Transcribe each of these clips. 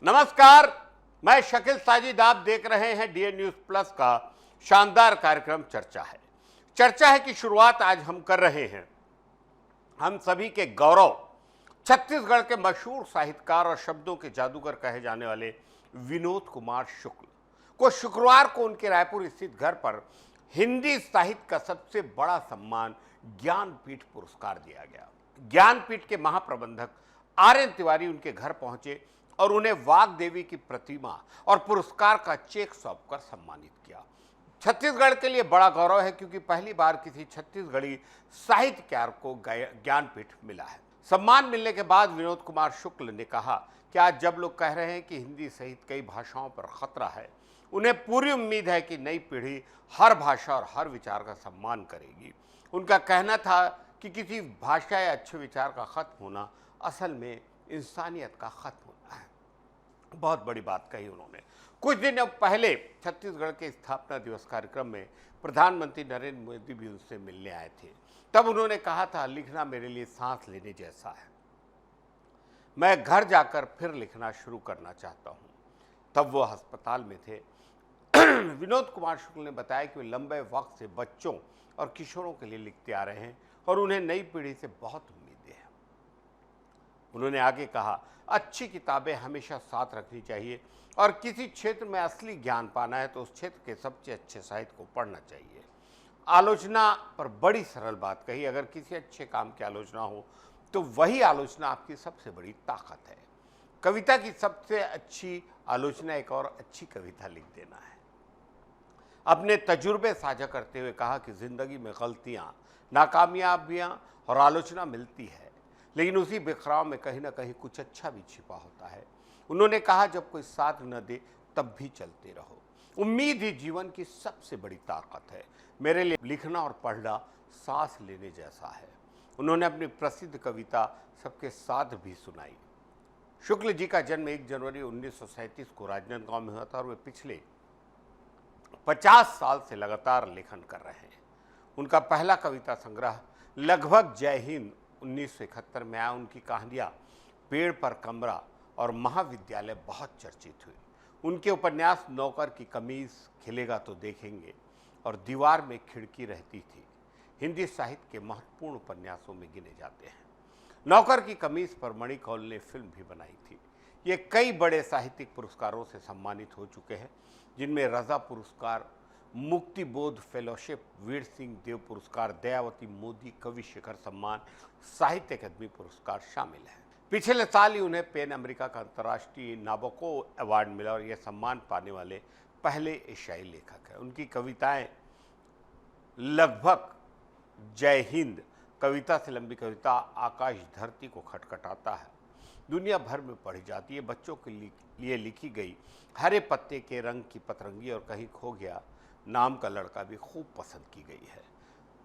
नमस्कार, मैं शकील साजिद। आप देख रहे हैं डीएन न्यूज प्लस का शानदार कार्यक्रम चर्चा है की शुरुआत आज हम कर रहे हैं हम सभी के गौरव छत्तीसगढ़ के मशहूर साहित्यकार और शब्दों के जादूगर कहे जाने वाले विनोद कुमार शुक्ल को शुक्रवार को उनके रायपुर स्थित घर पर हिंदी साहित्य का सबसे बड़ा सम्मान ज्ञानपीठ पुरस्कार दिया गया। ज्ञानपीठ के महाप्रबंधक आर्यन तिवारी उनके घर पहुंचे और उन्हें वाग्देवी की प्रतिमा और पुरस्कार का चेक सौंपकर सम्मानित किया। छत्तीसगढ़ के लिए बड़ा गौरव है क्योंकि पहली बार किसी छत्तीसगढ़ी साहित्यकार को ज्ञानपीठ मिला है। सम्मान मिलने के बाद विनोद कुमार शुक्ल ने कहा कि आज जब लोग कह रहे हैं कि हिंदी सहित कई भाषाओं पर खतरा है, उन्हें पूरी उम्मीद है कि नई पीढ़ी हर भाषा और हर विचार का सम्मान करेगी। उनका कहना था कि किसी भाषा या अच्छे विचार का खत्म होना असल में इंसानियत का खत्म होना है। बहुत बड़ी बात कही उन्होंने। कुछ दिन पहले छत्तीसगढ़ के स्थापना दिवस कार्यक्रम में प्रधानमंत्री नरेंद्र मोदी भी उनसे मिलने आए थे। तब उन्होंने कहा था, लिखना मेरे लिए सांस लेने जैसा है, मैं घर जाकर फिर लिखना शुरू करना चाहता हूं। तब वो अस्पताल में थे। विनोद कुमार शुक्ल ने बताया कि वे लंबे वक्त से बच्चों और किशोरों के लिए लिखते आ रहे हैं और उन्हें नई पीढ़ी से बहुत उम्मीदें हैं। उन्होंने आगे कहा, अच्छी किताबें हमेशा साथ रखनी चाहिए और किसी क्षेत्र में असली ज्ञान पाना है तो उस क्षेत्र के सबसे अच्छे साहित्य को पढ़ना चाहिए। आलोचना पर बड़ी सरल बात कही, अगर किसी अच्छे काम की आलोचना हो तो वही आलोचना आपकी सबसे बड़ी ताकत है। कविता की सबसे अच्छी आलोचना एक और अच्छी कविता लिख देना है। अपने तजुर्बे साझा करते हुए कहा कि जिंदगी में गलतियां, नाकामयाबियां और आलोचना मिलती है, लेकिन उसी बिखराव में कहीं ना कहीं कुछ अच्छा भी छिपा होता है। उन्होंने कहा, जब कोई साथ न दे तब भी चलते रहो। उम्मीद ही जीवन की सबसे बड़ी ताकत है। मेरे लिए लिखना और पढ़ना सांस लेने जैसा है। उन्होंने अपनी प्रसिद्ध कविता सबके साथ भी सुनाई। शुक्ल जी का जन्म 1 जनवरी 1937 को राजनांदगांव में हुआ था और वे पिछले 50 साल से लगातार लेखन कर रहे हैं। उनका पहला कविता संग्रह लगभग जय हिंद 1971 में आया। उनकी कहानियां पेड़ पर कमरा और महाविद्यालय बहुत चर्चित हुई। उनके उपन्यास नौकर की कमीज, खिलेगा तो देखेंगे और दीवार में खिड़की रहती थी हिंदी साहित्य के महत्वपूर्ण उपन्यासों में गिने जाते हैं। नौकर की कमीज पर मणिकौल ने फिल्म भी बनाई थी। ये कई बड़े साहित्यिक पुरस्कारों से सम्मानित हो चुके हैं, जिनमें रजा पुरस्कार, मुक्ति बोध फेलोशिप, वीर सिंह देव पुरस्कार, दयावती मोदी कवि शिखर सम्मान, साहित्य अकादमी पुरस्कार शामिल है। पिछले साल ही उन्हें पेन अमेरिका का अंतर्राष्ट्रीय नाबोको अवार्ड मिला और यह सम्मान पाने वाले पहले एशियाई लेखक हैं। उनकी कविताएं लगभग जय हिंद कविता से लंबी कविता आकाश धरती को खटखटाता है दुनिया भर में पढ़ी जाती है। बच्चों के लिए लिखी गई हरे पत्ते के रंग की पतरंगी और कहीं खो गया नाम का लड़का भी खूब पसंद की गई है।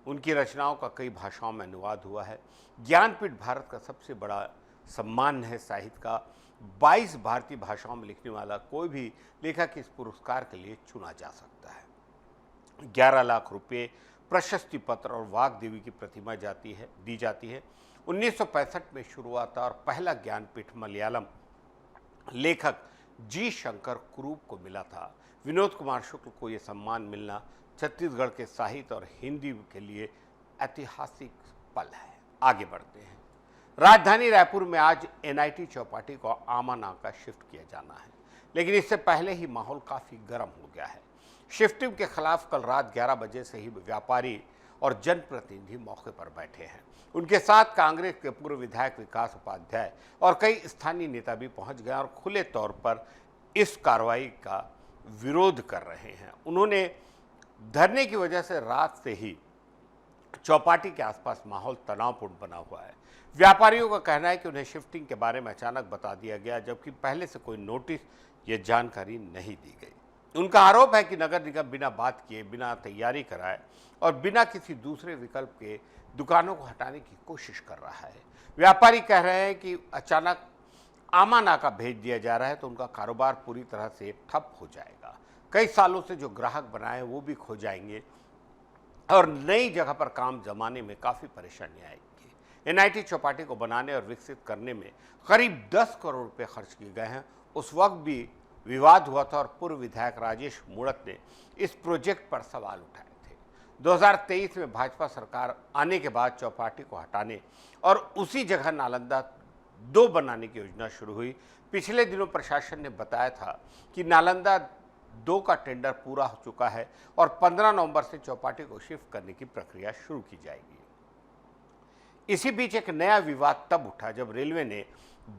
उनकी रचनाओं का कई भाषाओं में अनुवाद हुआ है। ज्ञानपीठ भारत का सबसे बड़ा सम्मान है साहित्य का। 22 भारतीय भाषाओं में लिखने वाला कोई भी लेखक इस पुरस्कार के लिए चुना जा सकता है। 11 लाख रुपये, प्रशस्ति पत्र और वाग्देवी की प्रतिमा दी जाती है। 1965 में शुरू हुआ था और पहला ज्ञानपीठ मलयालम लेखक जी शंकर कुरूप को मिला था। विनोद कुमार शुक्ल को यह सम्मान मिलना छत्तीसगढ़ के साहित्य और हिंदी के लिए ऐतिहासिक पल है। आगे बढ़ते हैं। राजधानी रायपुर में आज एनआईटी चौपाटी को आमाना का शिफ्ट किया जाना है, लेकिन इससे पहले ही माहौल काफ़ी गर्म हो गया है। शिफ्टिंग के खिलाफ कल रात 11 बजे से ही व्यापारी और जनप्रतिनिधि मौके पर बैठे हैं। उनके साथ कांग्रेस के पूर्व विधायक विकास उपाध्याय और कई स्थानीय नेता भी पहुंच गए और खुले तौर पर इस कार्रवाई का विरोध कर रहे हैं। उन्होंने धरने की वजह से रात से ही चौपाटी के आसपास माहौल तनावपूर्ण बना हुआ है। व्यापारियों का कहना है कि उन्हें शिफ्टिंग के बारे में अचानक बता दिया गया, जबकि पहले से कोई नोटिस या जानकारी नहीं दी गई। उनका आरोप है कि नगर निगम बिना बात किए, बिना तैयारी कराए और बिना किसी दूसरे विकल्प के दुकानों को हटाने की कोशिश कर रहा है। व्यापारी कह रहे हैं कि अचानक आमानाका भेज दिया जा रहा है तो उनका कारोबार पूरी तरह से ठप हो जाएगा। कई सालों से जो ग्राहक बनाए वो भी खो जाएंगे और नई जगह पर काम जमाने में काफ़ी परेशानी आएगी। एनआईटी चौपाटी को बनाने और विकसित करने में करीब 10 करोड़ रुपए खर्च किए गए हैं उस वक्त भी विवाद हुआ था और पूर्व विधायक राजेश मूणत ने इस प्रोजेक्ट पर सवाल उठाए थे। 2023 में भाजपा सरकार आने के बाद चौपाटी को हटाने और उसी जगह नालंदा 2 बनाने की योजना शुरू हुई। पिछले दिनों प्रशासन ने बताया था कि नालंदा 2 का टेंडर पूरा हो चुका है और 15 नवंबर से चौपाटी को शिफ्ट करने की प्रक्रिया शुरू की जाएगी। इसी बीच एक नया विवाद तब उठा जब रेलवे ने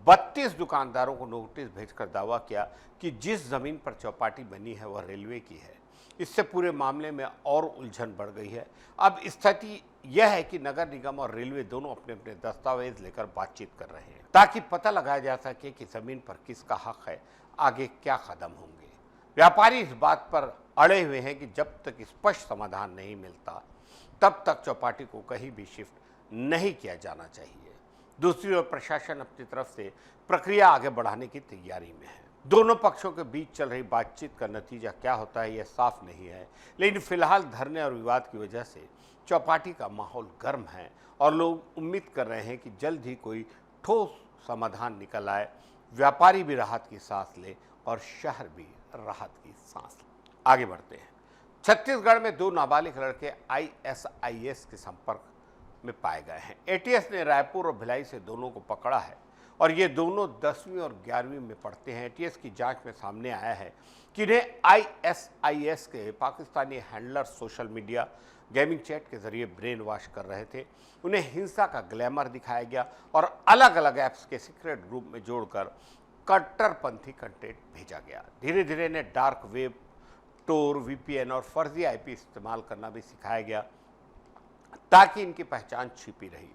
32 दुकानदारों को नोटिस भेजकर दावा किया कि जिस जमीन पर चौपाटी बनी है वह रेलवे की है। इससे पूरे मामले में और उलझन बढ़ गई है। अब स्थिति यह है कि नगर निगम और रेलवे दोनों अपने अपने दस्तावेज लेकर बातचीत कर रहे हैं ताकि पता लगाया जा सके कि जमीन पर किसका हक है, आगे क्या कदम होंगे। व्यापारी इस बात पर अड़े हुए हैं कि जब तक स्पष्ट समाधान नहीं मिलता तब तक चौपाटी को कहीं भी शिफ्ट नहीं किया जाना चाहिए। दूसरी ओर प्रशासन अपनी तरफ से प्रक्रिया आगे बढ़ाने की तैयारी में है। दोनों पक्षों के बीच चल रही बातचीत का नतीजा क्या होता है यह साफ नहीं है, लेकिन फिलहाल धरने और विवाद की वजह से चौपाटी का माहौल गर्म है और लोग उम्मीद कर रहे हैं कि जल्द ही कोई ठोस समाधान निकल आए, व्यापारी भी राहत की सांस ले और शहर भी राहत की सांस ले। आगे बढ़ते हैं। छत्तीसगढ़ में 2 नाबालिग लड़के ISIS के संपर्क में पाए गए हैं। ATS ने रायपुर और भिलाई से दोनों को पकड़ा है और ये दोनों 10वीं और 11वीं में पढ़ते हैं। ATS की जांच में सामने आया है कि इन्हें ISIS के Pakistani handler social media gaming chat के जरिए ब्रेन वॉश कर रहे थे। उन्हें हिंसा का ग्लैमर दिखाया गया और अलग अलग ऐप्स के सीक्रेट ग्रुप में जोड़कर कट्टरपंथी कंटेंट भेजा गया। धीरे धीरे इन्हें डार्क वेब, टोर, VPN और फर्जी IP इस्तेमाल करना भी सिखाया गया ताकि इनकी पहचान छिपी रही।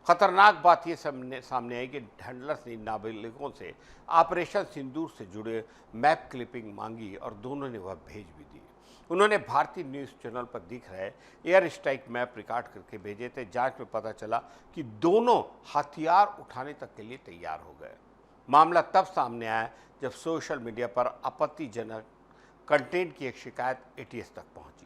खतरनाक बात यह सामने आई कि हैंडलर्स ने नाबालिगों से ऑपरेशन सिंदूर से जुड़े मैप क्लिपिंग मांगी और दोनों ने वह भेज भी दी। उन्होंने भारतीय न्यूज़ चैनल पर दिख रहे एयर स्ट्राइक मैप रिकॉर्ड करके भेजे थे। जांच में पता चला कि दोनों हथियार उठाने तक के लिए तैयार हो गए। मामला तब सामने आया जब सोशल मीडिया पर आपत्तिजनक कंटेंट की एक शिकायत ATS तक पहुंची।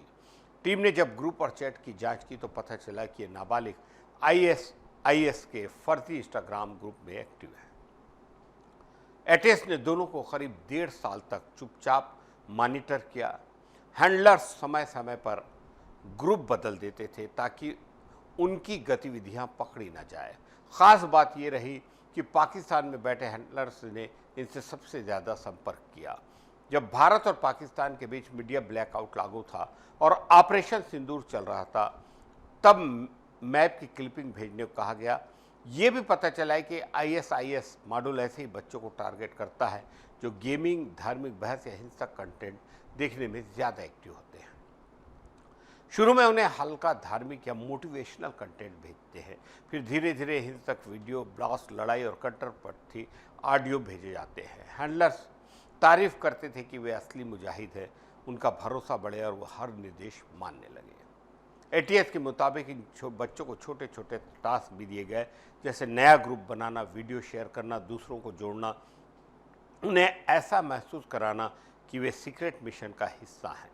टीम ने जब ग्रुप और चैट की जांच की तो पता चला कि ये नाबालिग ISIS के फर्जी इंस्टाग्राम ग्रुप में एक्टिव है। ATS ने दोनों को करीब 1.5 साल तक चुपचाप मॉनिटर किया। हैंडलर्स समय समय पर ग्रुप बदल देते थे ताकि उनकी गतिविधियां पकड़ी न जाए। खास बात यह रही कि पाकिस्तान में बैठे हैंडलर्स ने इनसे सबसे ज़्यादा संपर्क किया। जब भारत और पाकिस्तान के बीच मीडिया ब्लैकआउट लागू था और ऑपरेशन सिंदूर चल रहा था, तब मैप की क्लिपिंग भेजने को कहा गया। ये भी पता चला है कि ISIS मॉड्यूल ऐसे ही बच्चों को टारगेट करता है जो गेमिंग, धार्मिक बहस या हिंसक कंटेंट देखने में ज़्यादा एक्टिव होते हैं। शुरू में उन्हें हल्का धार्मिक या मोटिवेशनल कंटेंट भेजते हैं, फिर धीरे धीरे हिंसक वीडियो, ब्लास्ट, लड़ाई और कट्टरपंथी ऑडियो भेजे जाते हैं। हैंडलर्स तारीफ करते थे कि वे असली मुजाहिद हैं, उनका भरोसा बढ़े और वो हर निर्देश मानने लगे। ATS के मुताबिक इन बच्चों को छोटे छोटे टास्क भी दिए गए, जैसे नया ग्रुप बनाना, वीडियो शेयर करना, दूसरों को जोड़ना, उन्हें ऐसा महसूस कराना कि वे सीक्रेट मिशन का हिस्सा हैं।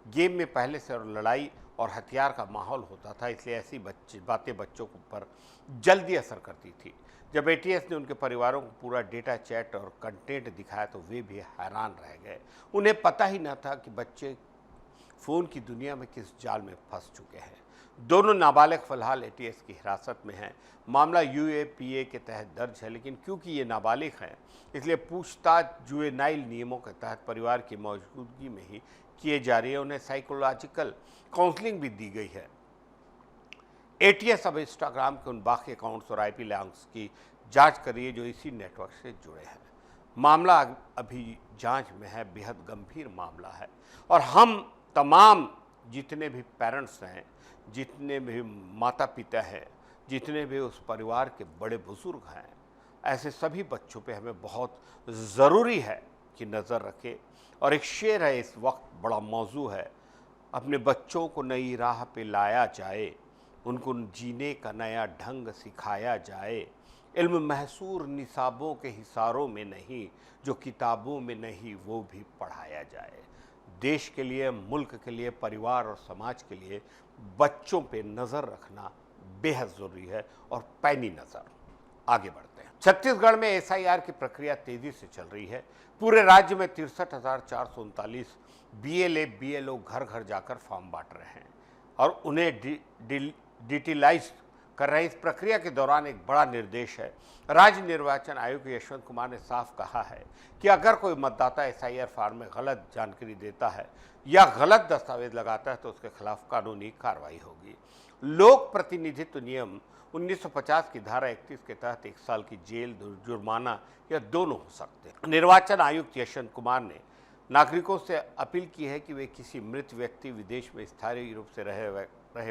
गेम में पहले से और लड़ाई और हथियार का माहौल होता था, इसलिए ऐसी बातें बच्चों पर जल्दी असर करती थी। जब ATS ने उनके परिवारों को पूरा डेटा, चैट और कंटेंट दिखाया तो वे भी हैरान रह गए। उन्हें पता ही न था कि बच्चे फ़ोन की दुनिया में किस जाल में फंस चुके हैं। दोनों नाबालिग फिलहाल ATS की हिरासत में हैं। मामला UAPA के तहत दर्ज है, लेकिन क्योंकि ये नाबालिग हैं इसलिए पूछताछ जुवेनाइल नियमों के तहत परिवार की मौजूदगी में ही किए जा रही है। उन्हें साइकोलॉजिकल काउंसलिंग भी दी गई है। ATS अब इंस्टाग्राम के उन बाकी अकाउंट्स और IP लिंक्स की जांच कर रही है जो इसी नेटवर्क से जुड़े हैं। मामला अभी जांच में है, बेहद गंभीर मामला है और हम तमाम जितने भी पेरेंट्स हैं, जितने भी माता पिता हैं, जितने भी उस परिवार के बड़े बुजुर्ग हैं, ऐसे सभी बच्चों पे हमें बहुत ज़रूरी है कि नज़र रखें। और एक शेर है, इस वक्त बड़ा मौजू है, अपने बच्चों को नई राह पे लाया जाए, उनको जीने का नया ढंग सिखाया जाए। इल्म महसूर निसाबों के हिसारों में नहीं, जो किताबों में नहीं वो भी पढ़ाया जाए। देश के लिए, मुल्क के लिए, परिवार और समाज के लिए बच्चों पे नज़र रखना बेहद ज़रूरी है और पैनी नज़र। आगे बढ़ते हैं। छत्तीसगढ़ में एसआईआर की प्रक्रिया तेजी से चल रही है। पूरे राज्य में 63,439 बीएलए बीएलओ घर घर जाकर फॉर्म बांट रहे हैं और उन्हें डिजिटलाइज कर रहे हैं। इस प्रक्रिया के दौरान एक बड़ा निर्देश है। राज्य निर्वाचन आयुक्त यशवंत कुमार ने साफ कहा है कि अगर कोई मतदाता एसआईआर फॉर्म में गलत जानकारी देता है या गलत दस्तावेज लगाता है तो उसके खिलाफ कानूनी कार्रवाई होगी। लोक प्रतिनिधित्व नियम 1950 की धारा 31 के तहत 1 साल की जेल, जुर्माना या दोनों हो सकते हैं। निर्वाचन आयुक्त यशवंत कुमार ने नागरिकों से अपील की है कि वे किसी मृत व्यक्ति, विदेश में स्थायी रूप से रहे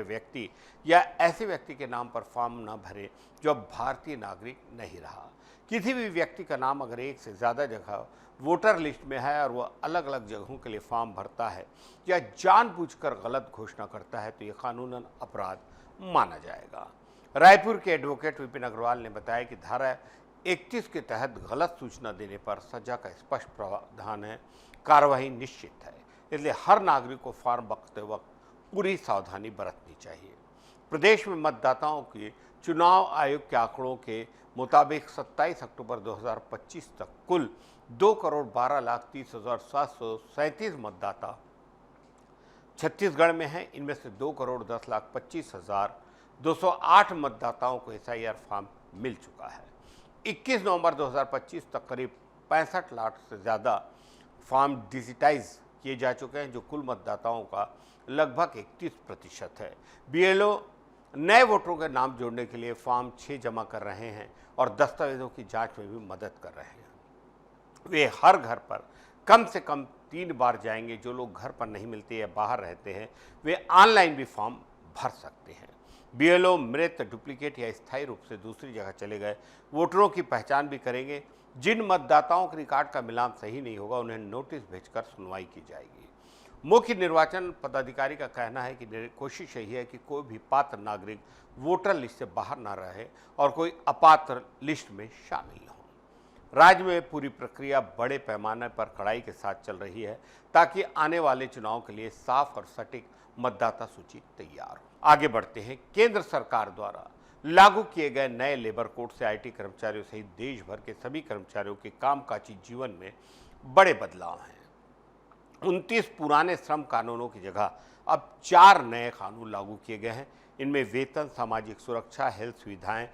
व्यक्ति या ऐसे व्यक्ति के नाम पर फॉर्म न भरें जो अब भारतीय नागरिक नहीं रहा। किसी भी व्यक्ति का नाम अगर एक से ज़्यादा जगह वोटर लिस्ट में है और वह अलग अलग जगहों के लिए फॉर्म भरता है या जानबूझकर गलत घोषणा करता है तो यह कानूनन अपराध माना जाएगा। रायपुर के एडवोकेट विपिन अग्रवाल ने बताया कि धारा 31 के तहत गलत सूचना देने पर सजा का स्पष्ट प्रावधान है, कार्रवाई निश्चित है, इसलिए हर नागरिक को फॉर्म भरते वक्त पूरी सावधानी बरतनी चाहिए। प्रदेश में मतदाताओं की चुनाव आयोग के आंकड़ों के मुताबिक 27 अक्टूबर 2025 तक कुल 2,12,30,737 मतदाता छत्तीसगढ़ में हैं। इनमें से 2,10,25,208 मतदाताओं को एसआईआर फॉर्म मिल चुका है। 21 नवंबर 2025 तक करीब 65 लाख से ज़्यादा फॉर्म डिजिटाइज किए जा चुके हैं, जो कुल मतदाताओं का लगभग 31% है। बीएलओ नए वोटरों के नाम जोड़ने के लिए फॉर्म 6 जमा कर रहे हैं और दस्तावेजों की जांच में भी मदद कर रहे हैं। वे हर घर पर कम से कम 3 बार जाएंगे। जो लोग घर पर नहीं मिलते या बाहर रहते हैं वे ऑनलाइन भी फॉर्म भर सकते हैं। बीएलओ मृत, डुप्लीकेट या स्थायी रूप से दूसरी जगह चले गए वोटरों की पहचान भी करेंगे। जिन मतदाताओं के रिकॉर्ड का मिलान सही नहीं होगा उन्हें नोटिस भेजकर सुनवाई की जाएगी। मुख्य निर्वाचन पदाधिकारी का कहना है कि कोशिश यही है कि कोई भी पात्र नागरिक वोटर लिस्ट से बाहर ना रहे और कोई अपात्र लिस्ट में शामिल न हो। राज्य में पूरी प्रक्रिया बड़े पैमाने पर कड़ाई के साथ चल रही है ताकि आने वाले चुनाव के लिए साफ और सटीक मतदाता सूची तैयार हो। आगे बढ़ते हैं। केंद्र सरकार द्वारा लागू किए गए नए लेबर कोड से आईटी कर्मचारियों सहित देश भर के सभी कर्मचारियों के कामकाजी जीवन में बड़े बदलाव हैं। 29 पुराने श्रम कानूनों की जगह अब 4 नए कानून लागू किए गए हैं। इनमें वेतन, सामाजिक सुरक्षा, हेल्थ सुविधाएं,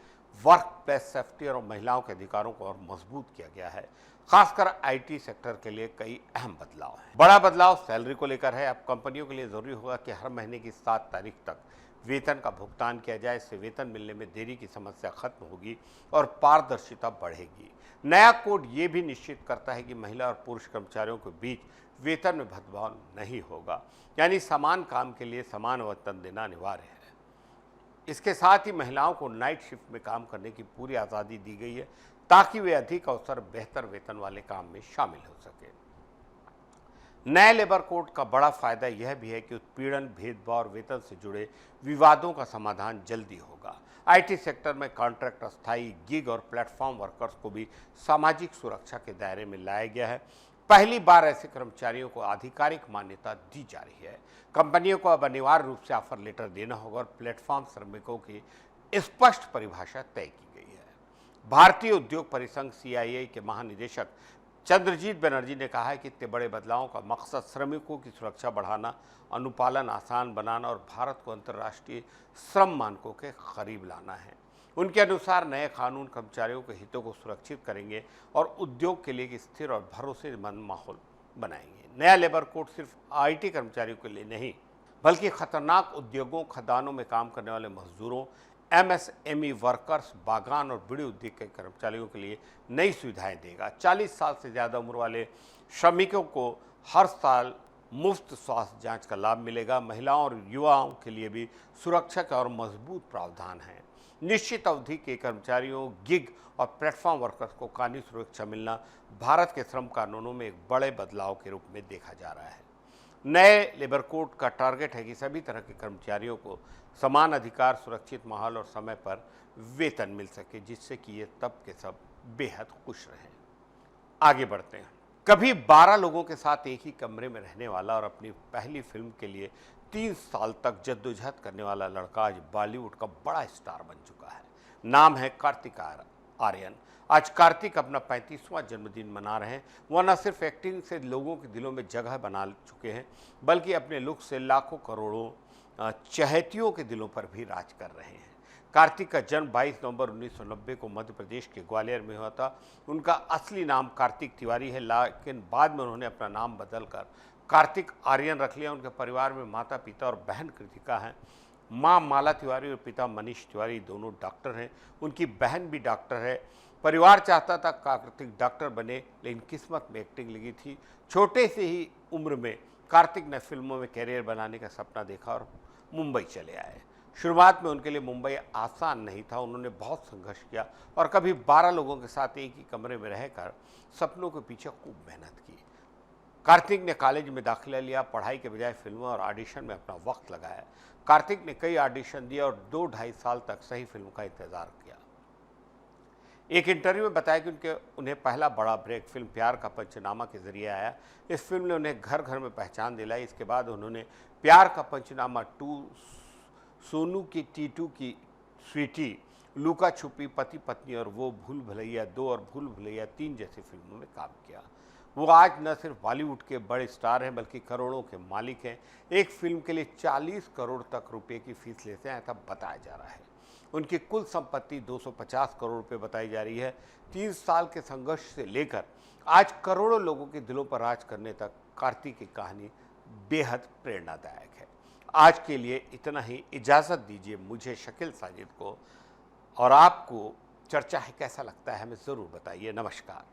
वर्क प्लेस सेफ्टी और महिलाओं के अधिकारों को और मजबूत किया गया है। खासकर आईटी सेक्टर के लिए कई अहम बदलाव हैं। बड़ा बदलाव सैलरी को लेकर है। अब कंपनियों के लिए जरूरी होगा कि हर महीने की 7 तारीख तक वेतन का भुगतान किया जाए। इससे वेतन मिलने में देरी की समस्या खत्म होगी और पारदर्शिता बढ़ेगी। नया कोड ये भी निश्चित करता है कि महिला और पुरुष कर्मचारियों के बीच वेतन में भेदभाव नहीं होगा, यानी समान काम के लिए समान वेतन देना अनिवार्य है। इसके साथ ही महिलाओं को नाइट शिफ्ट में काम करने की पूरी आज़ादी दी गई है ताकि वे अधिक अवसर, बेहतर वेतन वाले काम में शामिल हो सके। नए लेबर कोड का बड़ा फायदा यह भी है कि उत्पीड़न, भेदभाव और वेतन से जुड़े विवादों का समाधान जल्दी होगा। आईटी सेक्टर में कॉन्ट्रैक्ट, अस्थायी, गिग और प्लेटफॉर्म वर्कर्स को भी सामाजिक सुरक्षा के दायरे में लाया गया है। पहली बार ऐसे कर्मचारियों को आधिकारिक मान्यता दी जा रही है। कंपनियों को अब अनिवार्य रूप से ऑफर लेटर देना होगा और प्लेटफॉर्म श्रमिकों की स्पष्ट परिभाषा तय की गई है। भारतीय उद्योग परिसंघ सीआईआई के महानिदेशक चंद्रजीत बनर्जी ने कहा है कि इतने बड़े बदलावों का मकसद श्रमिकों की सुरक्षा बढ़ाना, अनुपालन आसान बनाना और भारत को अंतर्राष्ट्रीय श्रम मानकों के करीब लाना है। उनके अनुसार नए कानून कर्मचारियों के हितों को सुरक्षित करेंगे और उद्योग के लिए एक स्थिर और भरोसेमंद माहौल बनाएंगे। नया लेबर कोड सिर्फ आईटी कर्मचारियों के लिए नहीं बल्कि खतरनाक उद्योगों, खदानों में काम करने वाले मजदूरों, एमएसएमई वर्कर्स, बागान और बीड़ी उद्योग के कर्मचारियों के लिए नई सुविधाएं देगा। 40 साल से ज़्यादा उम्र वाले श्रमिकों को हर साल मुफ्त स्वास्थ्य जांच का लाभ मिलेगा। महिलाओं और युवाओं के लिए भी सुरक्षा के और मजबूत प्रावधान हैं। निश्चित अवधि के कर्मचारियों, गिग और प्लेटफॉर्म वर्कर्स को कानूनी सुरक्षा मिलना भारत के श्रम कानूनों में एक बड़े बदलाव के रूप में देखा जा रहा है। नए लेबर कोड का टारगेट है कि सभी तरह के कर्मचारियों को समान अधिकार, सुरक्षित माहौल और समय पर वेतन मिल सके, जिससे कि ये तब के सब बेहद खुश रहें। आगे बढ़ते हैं। कभी 12 लोगों के साथ एक ही कमरे में रहने वाला और अपनी पहली फिल्म के लिए 3 साल तक जद्दोजहद करने वाला लड़का आज बॉलीवुड का बड़ा स्टार बन चुका है। नाम है कार्तिक आर्यन। आर्यन। आज कार्तिक अपना 35वां जन्मदिन मना रहे हैं। वह न सिर्फ एक्टिंग से लोगों के दिलों में जगह बना चुके हैं, बल्कि अपने लुक से लाखों करोड़ों चहेतियों के दिलों पर भी राज कर रहे हैं। कार्तिक का जन्म 22 नवंबर 1990 को मध्य प्रदेश के ग्वालियर में हुआ था। उनका असली नाम कार्तिक तिवारी है, लेकिन बाद में उन्होंने अपना नाम बदलकर कार्तिक आर्यन रख लिया। उनके परिवार में माता, पिता और बहन कृतिका हैं। माँ माला तिवारी और पिता मनीष तिवारी दोनों डॉक्टर हैं। उनकी बहन भी डॉक्टर है। परिवार चाहता था कार्तिक डॉक्टर बने, लेकिन किस्मत में एक्टिंग लगी थी। छोटे से ही उम्र में कार्तिक ने फिल्मों में कैरियर बनाने का सपना देखा और मुंबई चले आए। शुरुआत में उनके लिए मुंबई आसान नहीं था। उन्होंने बहुत संघर्ष किया और कभी 12 लोगों के साथ एक ही कमरे में रहकर सपनों के पीछे खूब मेहनत की। कार्तिक ने कॉलेज में दाखिला लिया, पढ़ाई के बजाय फिल्मों और ऑडिशन में अपना वक्त लगाया। कार्तिक ने कई ऑडिशन दिए और 2-2.5 साल तक सही फिल्म का इंतजार किया। एक इंटरव्यू में बताया कि उन्हें पहला बड़ा ब्रेक फिल्म प्यार का पंचनामा के जरिए आया। इस फिल्म ने उन्हें घर घर में पहचान दिलाई। इसके बाद उन्होंने प्यार का पंचनामा 2, सोनू की टीटू की स्वीटी, लुका छुपी, पति पत्नी और वो, भूल भुलैया 2 और भूल भुलैया 3 जैसी फिल्मों में काम किया। वो आज न सिर्फ बॉलीवुड के बड़े स्टार हैं, बल्कि करोड़ों के मालिक हैं। एक फिल्म के लिए 40 करोड़ तक रुपए की फीस लेते हैं, ऐसा बताया जा रहा है। उनकी कुल संपत्ति 250 करोड़ रुपए बताई जा रही है। 30 साल के संघर्ष से लेकर आज करोड़ों लोगों के दिलों पर राज करने तक कार्तिक की कहानी बेहद प्रेरणादायक है। आज के लिए इतना ही। इजाज़त दीजिए मुझे, शकील साजिद को। और आपको चर्चा है कैसा लगता है हमें ज़रूर बताइए। नमस्कार।